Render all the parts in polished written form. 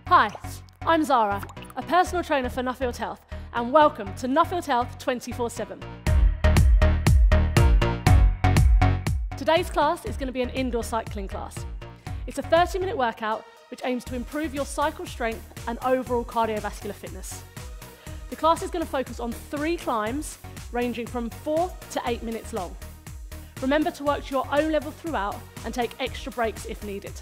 Hi, I'm Zara, a personal trainer for Nuffield Health, and welcome to Nuffield Health 24/7. Today's class is going to be an indoor cycling class. It's a 30-minute workout which aims to improve your cycle strength and overall cardiovascular fitness. The class is going to focus on 3 climbs ranging from 4 to 8 minutes long. Remember to work to your own level throughout and take extra breaks if needed.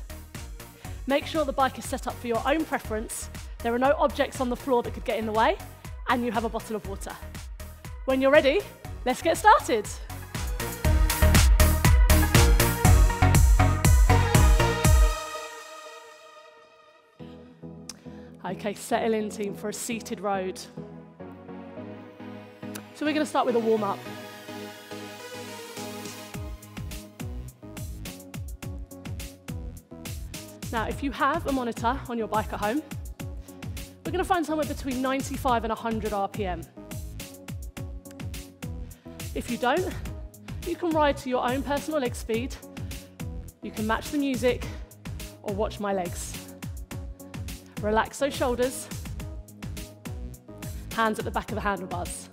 Make sure the bike is set up for your own preference, there are no objects on the floor that could get in the way, and you have a bottle of water. When you're ready, let's get started. Okay, settle in team for a seated road. So we're going to start with a warm-up. Now, if you have a monitor on your bike at home, we're going to find somewhere between 95 and 100 RPM. If you don't, you can ride to your own personal leg speed, you can match the music, or watch my legs. Relax those shoulders, hands at the back of the handlebars.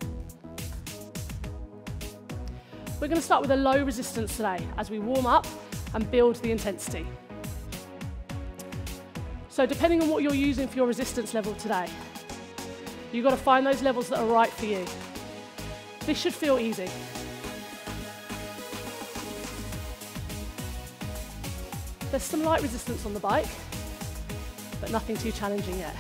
We're going to start with a low resistance today as we warm up and build the intensity. So depending on what you're using for your resistance level today, you've got to find those levels that are right for you. This should feel easy. There's some light resistance on the bike, but nothing too challenging yet.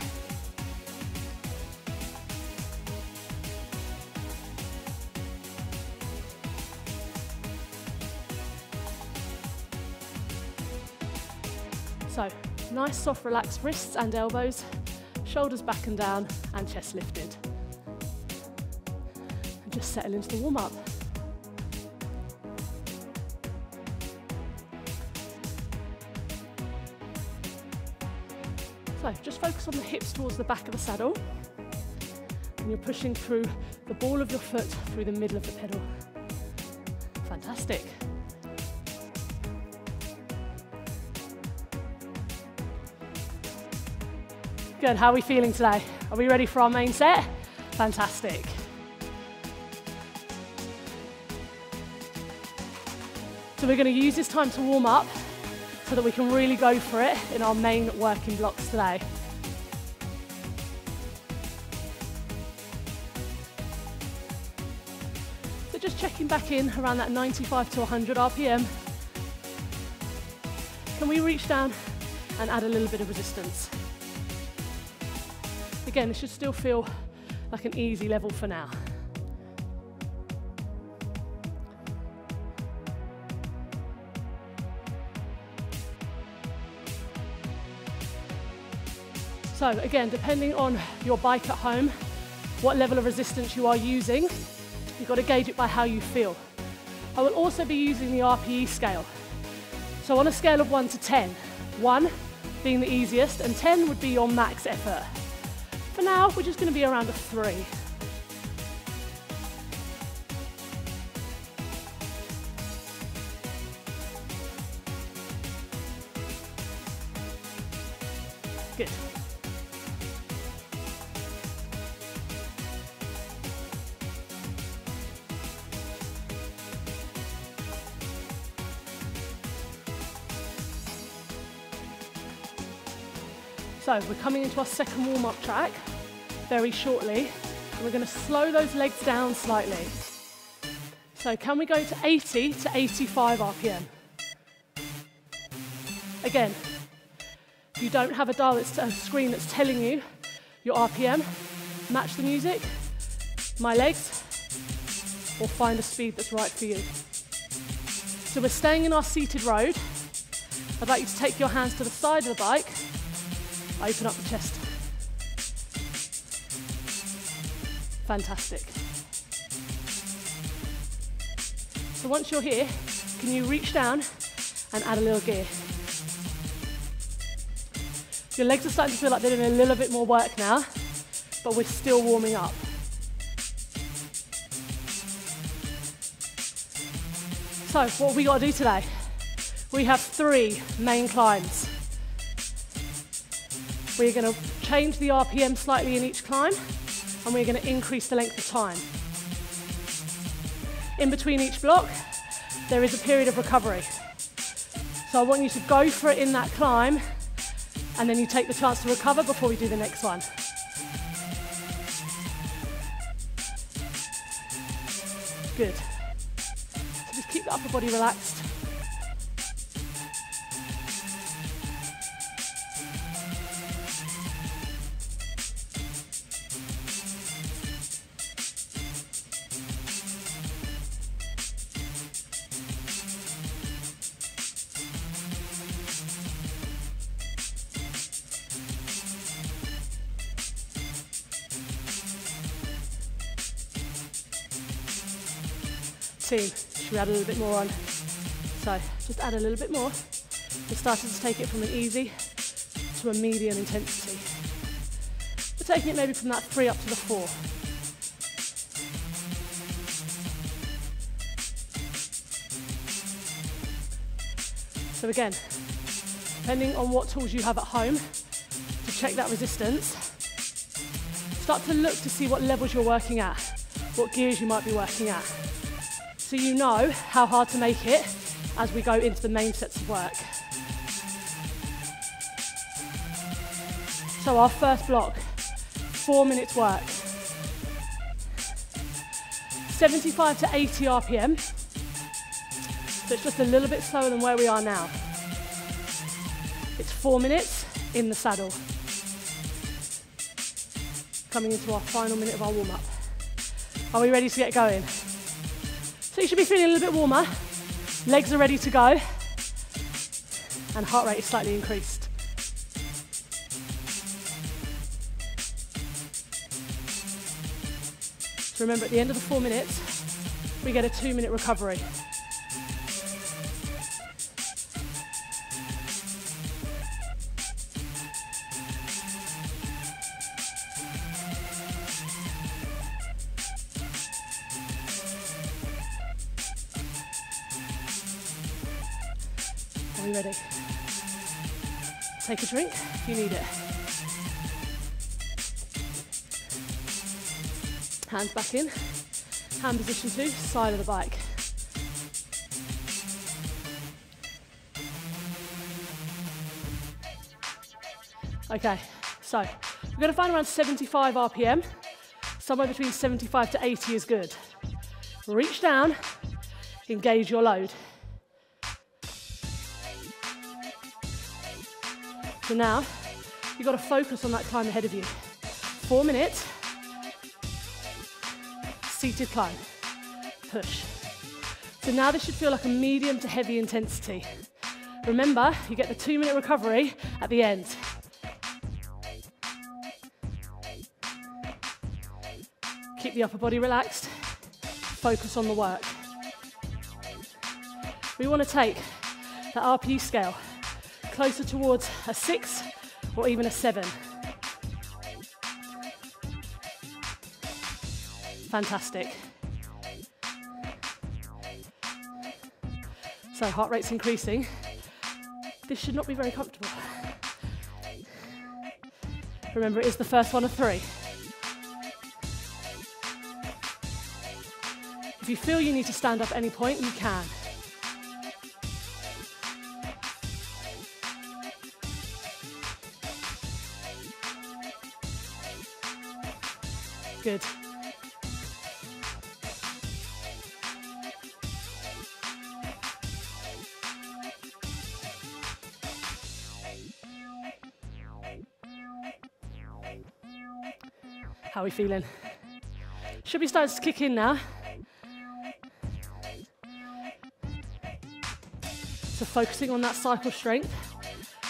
So, nice soft relaxed wrists and elbows, shoulders back and down, and chest lifted. And just settle into the warm-up. So just focus on the hips towards the back of the saddle, and you're pushing through the ball of your foot through the middle of the pedal. Fantastic. Good, how are we feeling today? Are we ready for our main set? Fantastic. So we're going to use this time to warm up so that we can really go for it in our main working blocks today. So just checking back in around that 95 to 100 RPM. Can we reach down and add a little bit of resistance? Again, it should still feel like an easy level for now. So again, depending on your bike at home, what level of resistance you are using, you've got to gauge it by how you feel. I will also be using the RPE scale. So on a scale of 1 to 10, 1 being the easiest and 10 would be your max effort. For now, we're just going to be around a 3. Good. So we're coming into our second warm-up track very shortly, and we're going to slow those legs down slightly. So can we go to 80 to 85 RPM? Again, if you don't have a dial that's a screen that's telling you your RPM, match the music, my legs, or find a speed that's right for you. So we're staying in our seated road. I'd like you to take your hands to the side of the bike, open up the chest. Fantastic. So once you're here, can you reach down and add a little gear? Your legs are starting to feel like they're doing a little bit more work now, but we're still warming up. So what have we got to do today? We have 3 main climbs. We're going to change the RPM slightly in each climb, and we're going to increase the length of time. In between each block, there is a period of recovery. So I want you to go for it in that climb, and then you take the chance to recover before we do the next one. Good. So just keep the upper body relaxed. Team, should we add a little bit more on? So just add a little bit more. We're starting to take it from an easy to a medium intensity. We're taking it maybe from that 3 up to the 4. So again, depending on what tools you have at home to check that resistance, start to look to see what levels you're working at, what gears you might be working at, so you know how hard to make it as we go into the main sets of work. So our first block, 4 minutes work. 75 to 80 RPM, so it's just a little bit slower than where we are now. It's 4 minutes in the saddle. Coming into our final minute of our warm-up. Are we ready to get going? So you should be feeling a little bit warmer, legs are ready to go, and heart rate is slightly increased. So remember, at the end of the 4 minutes, we get a 2-minute recovery. Are we ready? Take a drink if you need it. Hands back in. Hand position 2, side of the bike. Okay, so we're going to find around 75 RPM. Somewhere between 75 to 80 is good. Reach down, engage your load. So now, you've got to focus on that climb ahead of you. 4 minutes, seated climb, push. So now this should feel like a medium to heavy intensity. Remember, you get the 2-minute recovery at the end. Keep the upper body relaxed, focus on the work. We want to take the RPE scale closer towards a 6 or even a 7. Fantastic. So heart rate's increasing. This should not be very comfortable. Remember, it is the first one of 3. If you feel you need to stand up at any point, you can. Good. How are we feeling? Should be starting to kick in now. So focusing on that cycle strength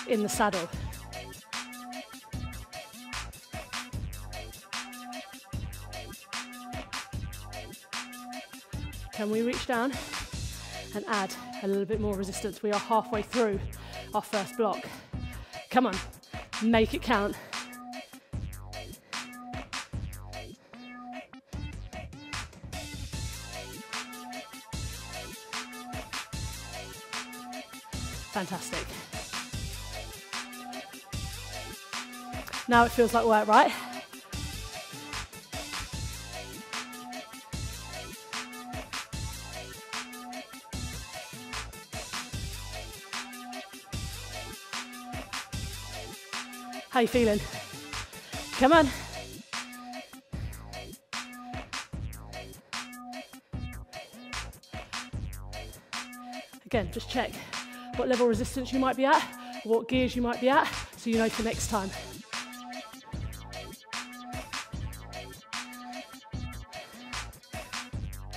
in the saddle. Can we reach down and add a little bit more resistance? We are halfway through our first block. Come on, make it count. Fantastic. Now it feels like work, right? How you feeling? Come on. Again, just check what level of resistance you might be at, what gears you might be at, so you know for next time.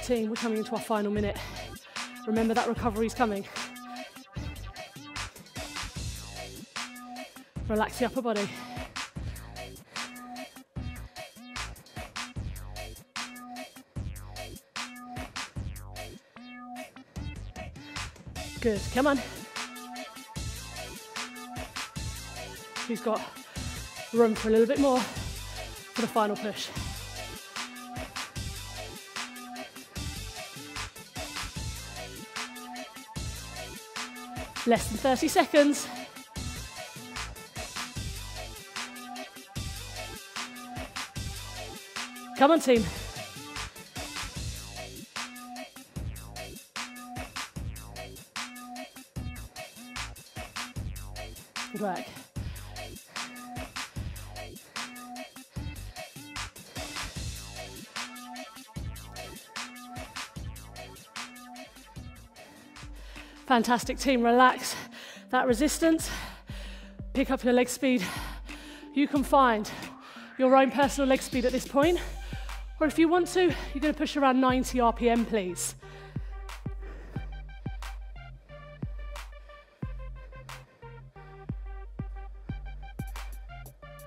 Team, we're coming into our final minute. Remember that recovery's coming. Relax the upper body. Good, come on. Who's got room for a little bit more for the final push? Less than 30 seconds. Come on, team. Good work. Fantastic, team. Relax that resistance. Pick up your leg speed. You can find your own personal leg speed at this point, or if you want to, you're going to push around 90 RPM, please.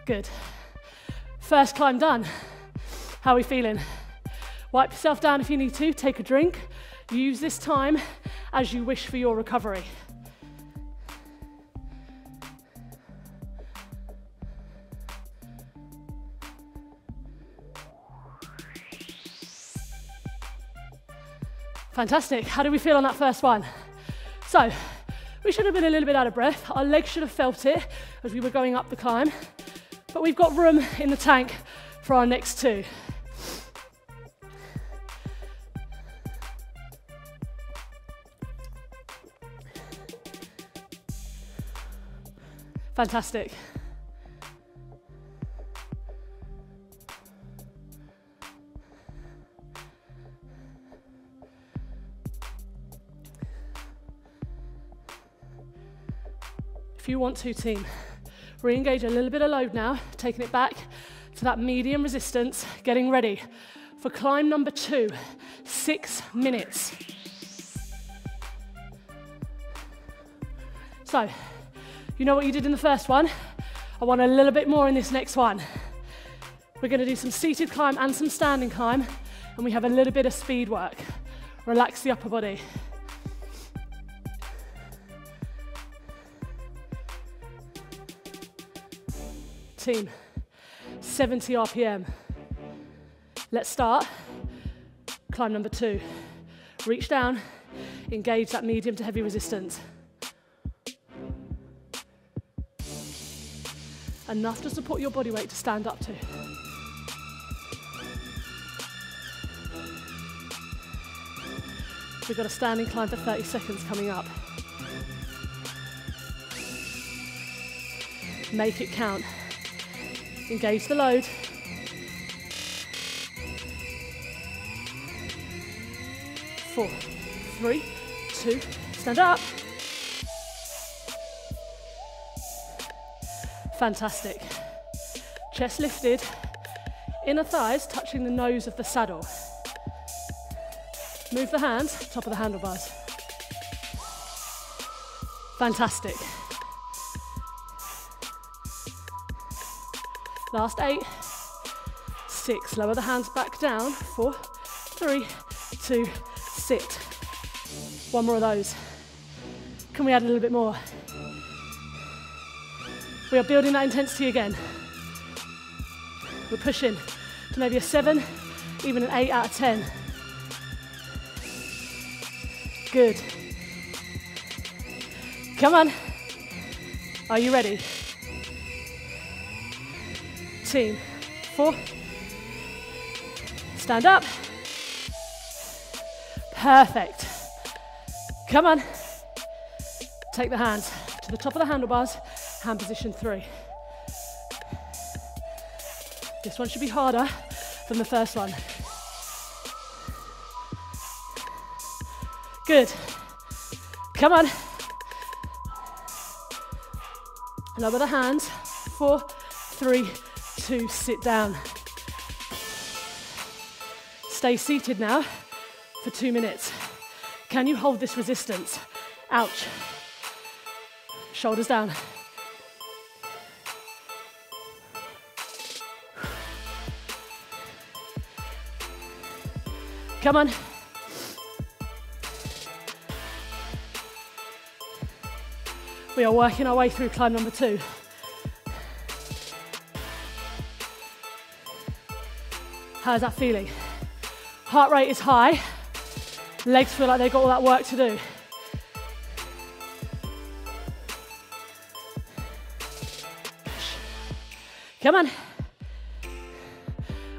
Good. First climb done. How are we feeling? Wipe yourself down if you need to, take a drink. Use this time as you wish for your recovery. Fantastic. How do we feel on that first one? So, we should have been a little bit out of breath. Our legs should have felt it as we were going up the climb. But we've got room in the tank for our next two. Fantastic. If you want to, team, re-engage a little bit of load now, taking it back to that medium resistance, getting ready for climb number 2, 6 minutes. So, you know what you did in the first one? I want a little bit more in this next one. We're going to do some seated climb and some standing climb, and we have a little bit of speed work. Relax the upper body. Team, 70 RPM. Let's start. Climb number 2. Reach down, engage that medium to heavy resistance. Enough to support your body weight to stand up to. We've got a standing climb for 30 seconds coming up. Make it count. Engage the load. 4, 3, 2, stand up. Fantastic. Chest lifted, inner thighs touching the nose of the saddle. Move the hands, top of the handlebars. Fantastic. Last 8, 6, lower the hands back down. 4, 3, 2, sit. One more of those. Can we add a little bit more? We are building that intensity again. We're pushing to maybe a 7, even an 8 out of 10. Good. Come on. Are you ready? Team, 4. Stand up. Perfect. Come on. Take the hands to the top of the handlebars, hand position 3. This one should be harder than the first one. Good. Come on. Lower the hands. 4, 3, 2, sit down. Stay seated now for 2 minutes. Can you hold this resistance? Ouch. Shoulders down. Come on. We are working our way through climb number 2. How's that feeling? Heart rate is high. Legs feel like they've got all that work to do. Come on.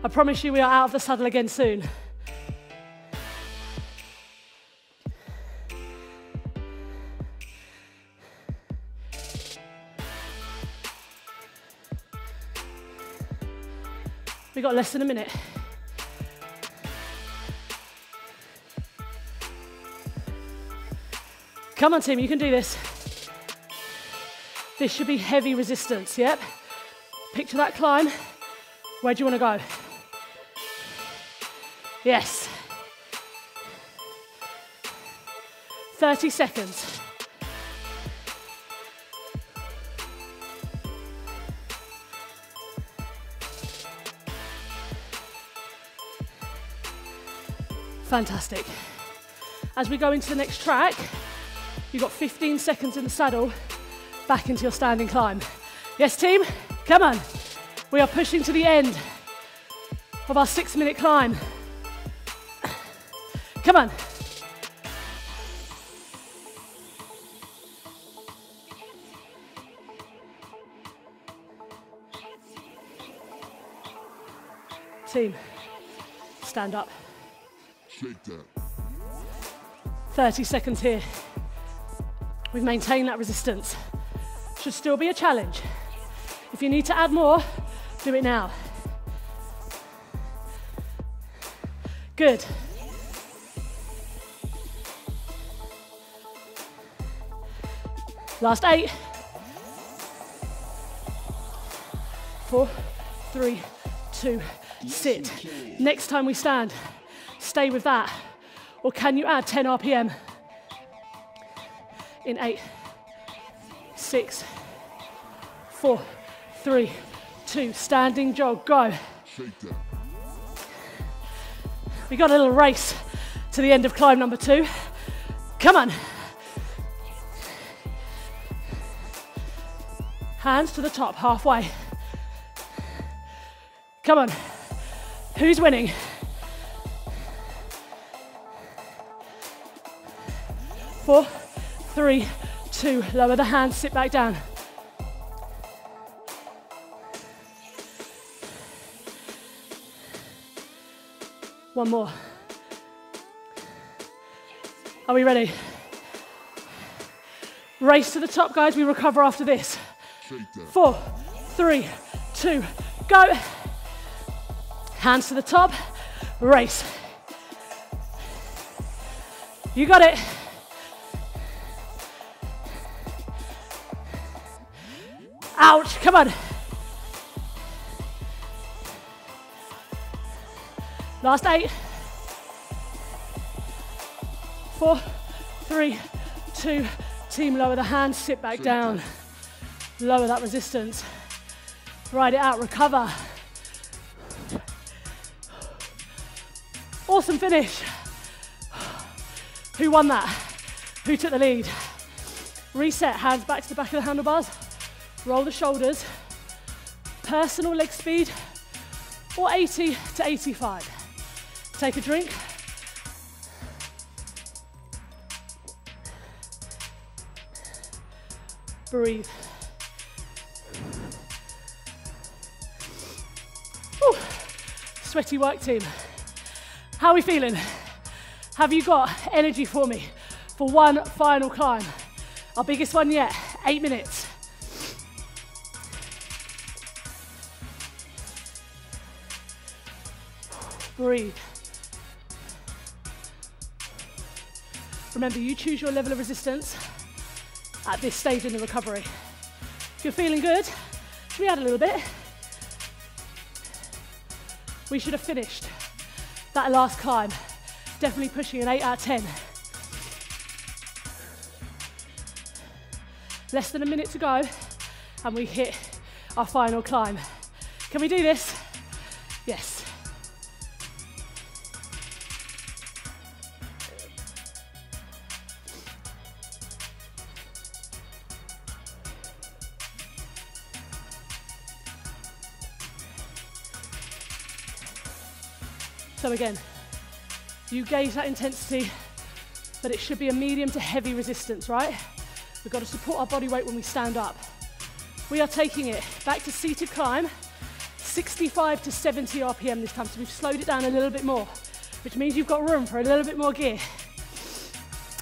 I promise you we are out of the saddle again soon. We've got less than a minute. Come on, team, you can do this. This should be heavy resistance, yep. Picture that climb. Where do you want to go? Yes. 30 seconds. Fantastic. As we go into the next track, you've got 15 seconds in the saddle, back into your standing climb. Yes, team? Come on. We are pushing to the end of our 6-minute climb. Come on. Team, stand up. Shake that. 30 seconds here. We've maintained that resistance. Should still be a challenge. If you need to add more, do it now. Good. Last 8. 4, 3, 2, sit. Next time we stand, stay with that. Or can you add 10 RPM? In 8, 6, 4, 3, 2, standing jog, go. We got a little race to the end of climb number 2. Come on. Hands to the top, halfway. Come on. Who's winning? 4, 3, 2, lower the hands, sit back down. One more. Are we ready? Race to the top, guys. We recover after this. 4, 3, 2, go. Hands to the top, race. You got it. Ouch, come on. Last 8. 4, 3, 2, team, lower the hands, sit back down. Lower that resistance. Ride it out, recover. Awesome finish. Who won that? Who took the lead? Reset, hands back to the back of the handlebars. Roll the shoulders. Personal leg speed, or 80 to 85. Take a drink. Breathe. sweaty work, team. How are we feeling? Have you got energy for me for one final climb? Our biggest one yet, 8 minutes. Breathe. Remember, you choose your level of resistance at this stage in the recovery. If you're feeling good, should we add a little bit? We should have finished that last climb, definitely pushing an 8 out of 10. Less than a minute to go, and we hit our final climb. Can we do this? Yes. So again, you gauge that intensity, but it should be a medium to heavy resistance, right? We've got to support our body weight when we stand up. We are taking it back to seated climb, 65 to 70 RPM this time, so we've slowed it down a little bit more, which means you've got room for a little bit more gear.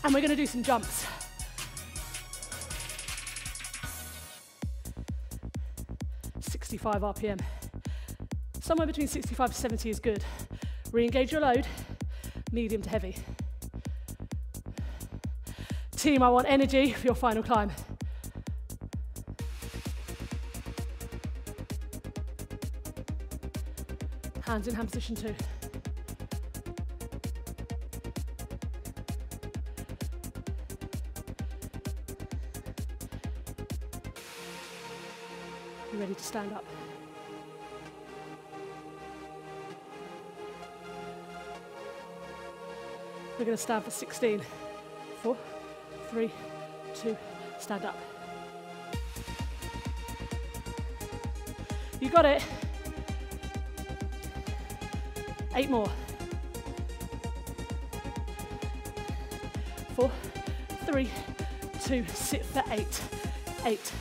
And we're going to do some jumps. .65 RPM. Somewhere between 65 to 70 is good. Re-engage your load, medium to heavy. Team, I want energy for your final climb. Hands in hand position 2. You ready to stand up? We're going to stand for 16. 4, 3, 2, stand up. You got it. 8 more. 4, 3, 2, sit for 8. 8.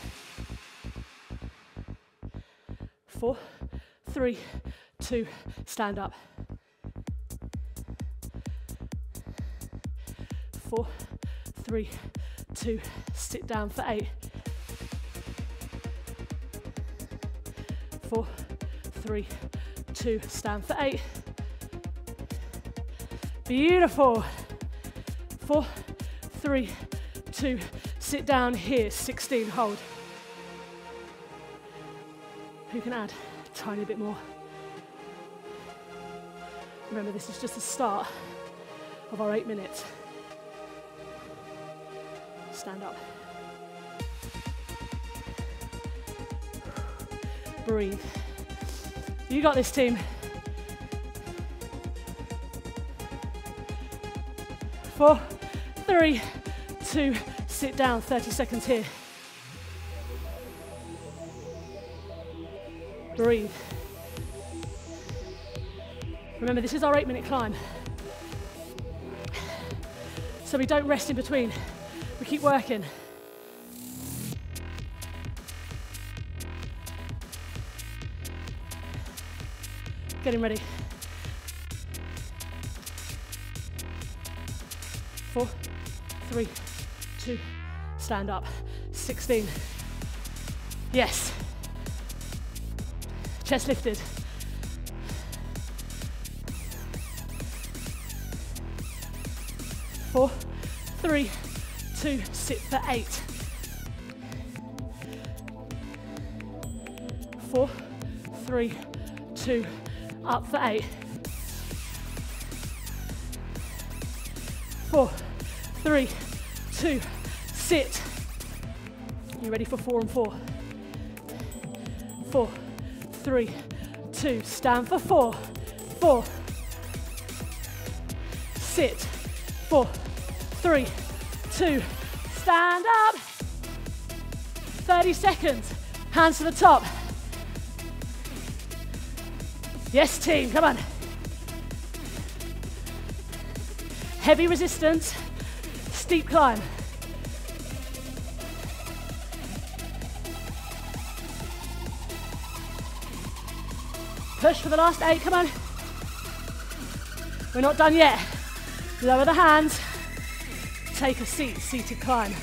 4, 3, 2, stand up. 4, 3, 2, sit down for 8. 4, 3, 2, stand for 8. Beautiful. 4, 3, 2, sit down here, 16, hold. Who can add a tiny bit more? Remember, this is just the start of our 8 minutes. Stand up. Breathe. You got this, team. 4, 3, 2, sit down, 30 seconds here. Breathe. Remember, this is our 8-minute climb. So we don't rest in between. We keep working. Getting ready. 4, 3, 2, stand up. 16. Yes. Chest lifted. 4, 3, 2, sit for 8. 4, 3, 2, up for 8. 4, 3, 2, sit. You ready for 4 and 4? 4, 3, 2, stand for 4. 4. Sit. 4, 3, 2, stand up. 30 seconds. Hands to the top. Yes, team, come on. Heavy resistance, steep climb. Push for the last 8, come on. We're not done yet. Lower the hands, take a seat, seated climb.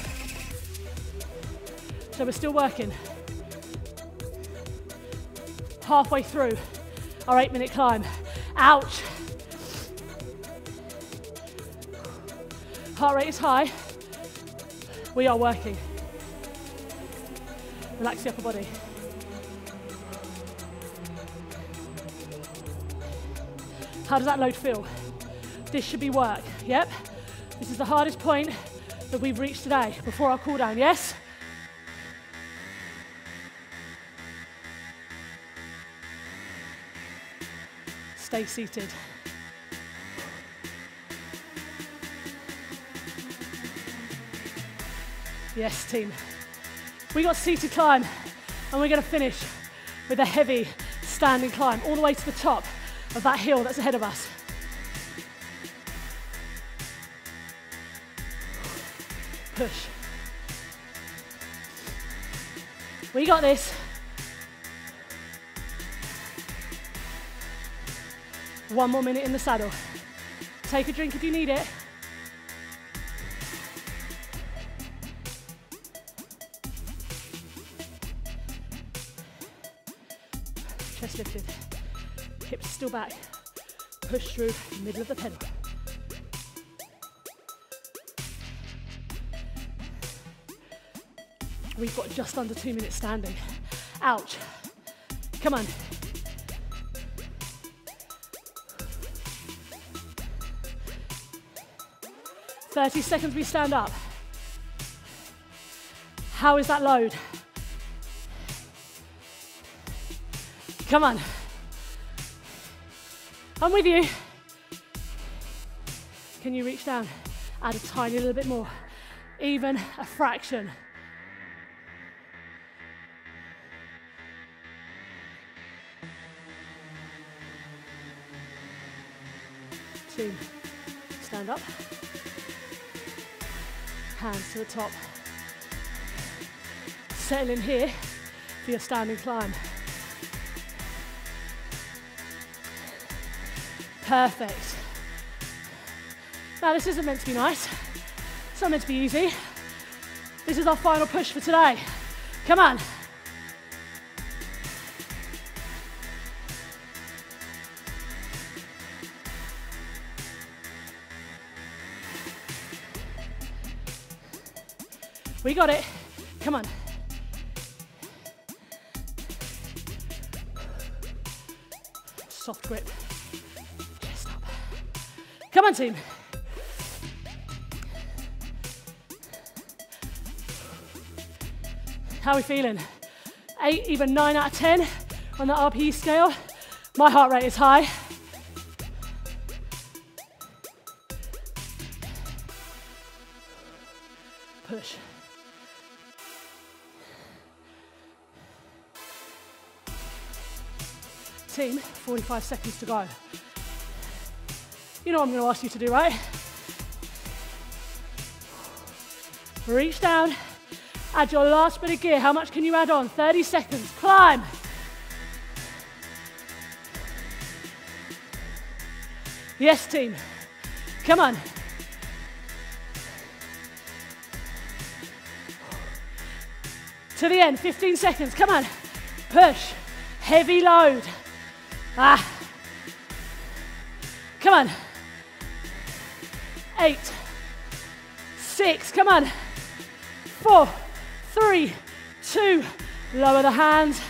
So we're still working. Halfway through our 8-minute climb. Ouch. Heart rate is high. We are working. Relax the upper body. How does that load feel? This should be work, yep. This is the hardest point that we've reached today before our cool down, yes? Stay seated. Yes, team. We got seated climb, and we're going to finish with a heavy standing climb all the way to the top of that hill that's ahead of us. Push. We got this. One more minute in the saddle. Take a drink if you need it. Chest lifted. Hips still back. Push through the middle of the pedal. We've got just under 2 minutes standing. Ouch. Come on. "30 seconds we stand up." How is that load? Come on. I'm with you. Can you reach down? Add a tiny little bit more. Even a fraction. Team, stand up. Hands to the top. Settle in here for your standing climb. Perfect. Now this isn't meant to be nice. It's not meant to be easy. This is our final push for today. Come on. We got it. Come on. Soft grip. Chest up. Come on, team. How are we feeling? 8, even 9 out of 10 on the RPE scale. My heart rate is high. Push. Team, 45 seconds to go. You know what I'm going to ask you to do, right? Reach down, add your last bit of gear. How much can you add on? 30 seconds, climb. Yes, team, come on. To the end, 15 seconds, come on. Push, heavy load. Come on. 8, 6, come on. 4, 3, 2, lower the hands,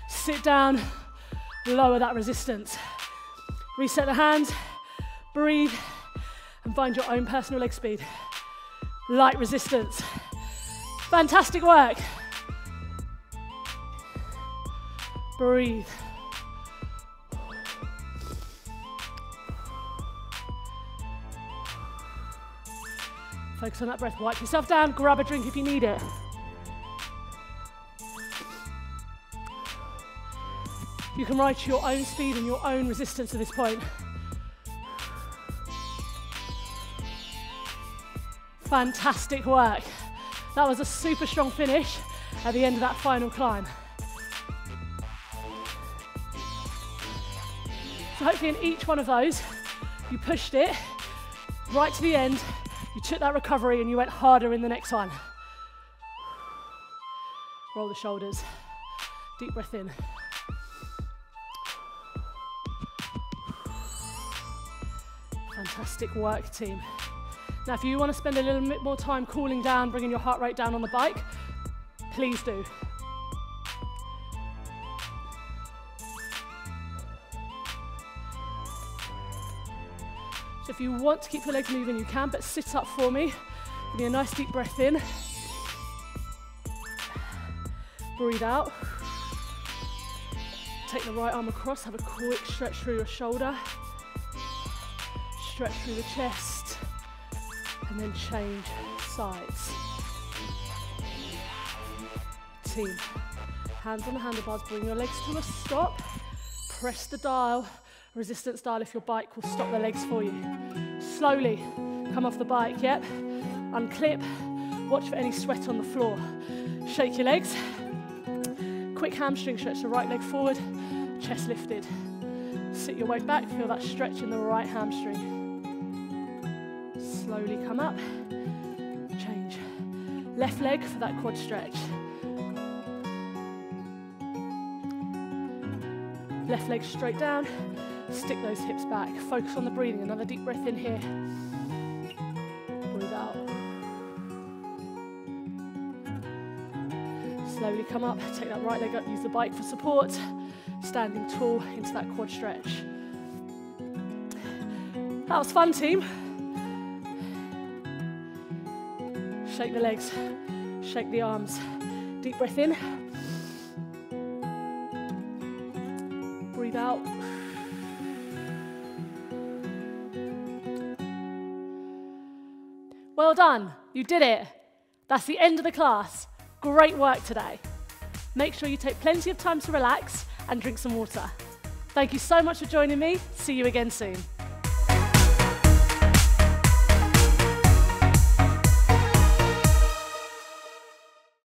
sit down, lower that resistance. Reset the hands, breathe, and find your own personal leg speed. Light resistance. Fantastic work. Breathe. Focus on that breath. Wipe yourself down, grab a drink if you need it. You can ride to your own speed and your own resistance at this point. Fantastic work. That was a super strong finish at the end of that final climb. So hopefully in each one of those, You pushed it right to the end, you took that recovery and you went harder in the next one. Roll the shoulders, deep breath in. Fantastic work, team. Now, if you want to spend a little bit more time cooling down, bringing your heart rate down on the bike, please do. So if you want to keep your legs moving, you can, but sit up for me. Give me a nice deep breath in. Breathe out. Take the right arm across, have a quick stretch through your shoulder. Stretch through the chest, and then change sides. Team, hands on the handlebars, bring your legs to a stop. Press the dial, resistance dial if your bike will stop the legs for you. Slowly come off the bike, yep. Unclip, watch for any sweat on the floor. Shake your legs. Quick hamstring stretch, the right leg forward, chest lifted. Sit your weight back, feel that stretch in the right hamstring. Slowly come up, change. Left leg for that quad stretch. Left leg straight down, stick those hips back. Focus on the breathing, another deep breath in here. Breathe out. Slowly come up, take that right leg up, use the bike for support. Standing tall into that quad stretch. That was fun, team. Shake the legs, shake the arms. Deep breath in. Breathe out. Well done, you did it. That's the end of the class. Great work today. Make sure you take plenty of time to relax and drink some water. Thank you so much for joining me. See you again soon.